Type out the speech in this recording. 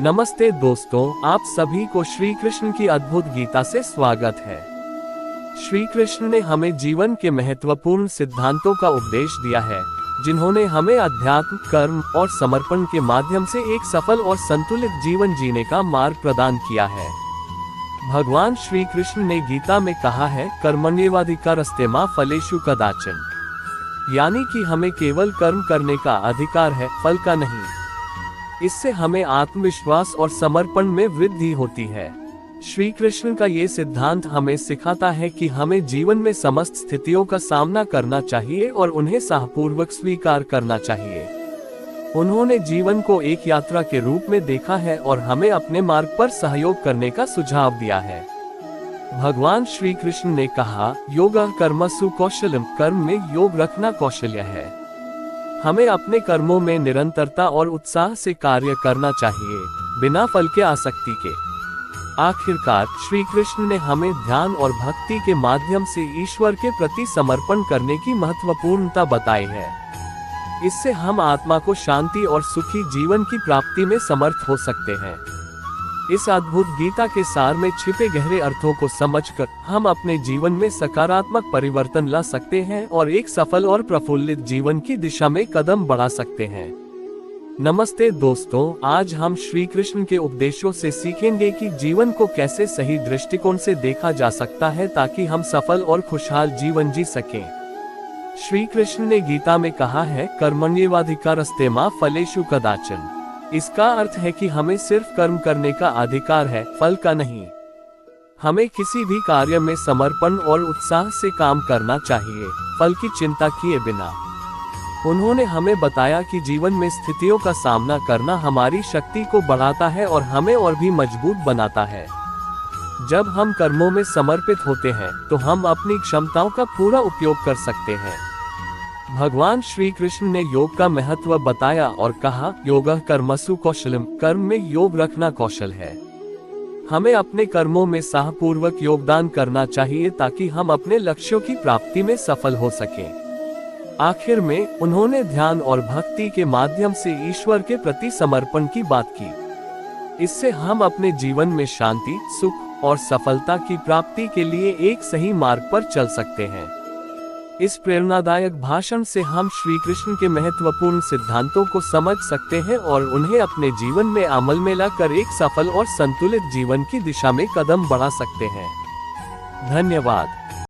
नमस्ते दोस्तों, आप सभी को श्री कृष्ण की अद्भुत गीता से स्वागत है। श्री कृष्ण ने हमें जीवन के महत्वपूर्ण सिद्धांतों का उपदेश दिया है, जिन्होंने हमें अध्यात्म, कर्म और समर्पण के माध्यम से एक सफल और संतुलित जीवन जीने का मार्ग प्रदान किया है। भगवान श्री कृष्ण ने गीता में कहा है, कर्मण्येवाधिकारस्ते मा फलेषु कदाचन, यानी कि हमें केवल कर्म करने का अधिकार है, फल का नहीं। इससे हमें आत्मविश्वास और समर्पण में वृद्धि होती है। श्री कृष्ण का ये सिद्धांत हमें सिखाता है कि हमें जीवन में समस्त स्थितियों का सामना करना चाहिए और उन्हें साहपूर्वक स्वीकार करना चाहिए। उन्होंने जीवन को एक यात्रा के रूप में देखा है और हमें अपने मार्ग पर सहयोग करने का सुझाव दिया है। भगवान श्री कृष्ण ने कहा, योगः कर्मसु कौशलम, कर्म में योग रखना कौशल्य है। हमें अपने कर्मों में निरंतरता और उत्साह से कार्य करना चाहिए, बिना फल के आसक्ति के। आखिरकार श्री कृष्ण ने हमें ध्यान और भक्ति के माध्यम से ईश्वर के प्रति समर्पण करने की महत्वपूर्णता बताई है। इससे हम आत्मा को शांति और सुखी जीवन की प्राप्ति में समर्थ हो सकते हैं। इस अद्भुत गीता के सार में छिपे गहरे अर्थों को समझकर हम अपने जीवन में सकारात्मक परिवर्तन ला सकते हैं और एक सफल और प्रफुल्लित जीवन की दिशा में कदम बढ़ा सकते हैं। नमस्ते दोस्तों, आज हम श्री कृष्ण के उपदेशों से सीखेंगे कि जीवन को कैसे सही दृष्टिकोण से देखा जा सकता है, ताकि हम सफल और खुशहाल जीवन जी सकें। श्री कृष्ण ने गीता में कहा है, कर्मण्येवाधिकारस्ते मा फलेषु कदाचन। इसका अर्थ है कि हमें सिर्फ कर्म करने का अधिकार है, फल का नहीं। हमें किसी भी कार्य में समर्पण और उत्साह से काम करना चाहिए, फल की चिंता किए बिना। उन्होंने हमें बताया कि जीवन में स्थितियों का सामना करना हमारी शक्ति को बढ़ाता है और हमें और भी मजबूत बनाता है। जब हम कर्मों में समर्पित होते हैं तो हम अपनी क्षमताओं का पूरा उपयोग कर सकते हैं। भगवान श्री कृष्ण ने योग का महत्व बताया और कहा, योगः कर्मसु कौशलम, कर्म में योग रखना कौशल है। हमें अपने कर्मों में साहपूर्वक योगदान करना चाहिए ताकि हम अपने लक्ष्यों की प्राप्ति में सफल हो सकें। आखिर में उन्होंने ध्यान और भक्ति के माध्यम से ईश्वर के प्रति समर्पण की बात की। इससे हम अपने जीवन में शांति, सुख और सफलता की प्राप्ति के लिए एक सही मार्ग पर चल सकते हैं। इस प्रेरणादायक भाषण से हम श्री कृष्ण के महत्वपूर्ण सिद्धांतों को समझ सकते हैं और उन्हें अपने जीवन में अमल में लाकर एक सफल और संतुलित जीवन की दिशा में कदम बढ़ा सकते हैं। धन्यवाद।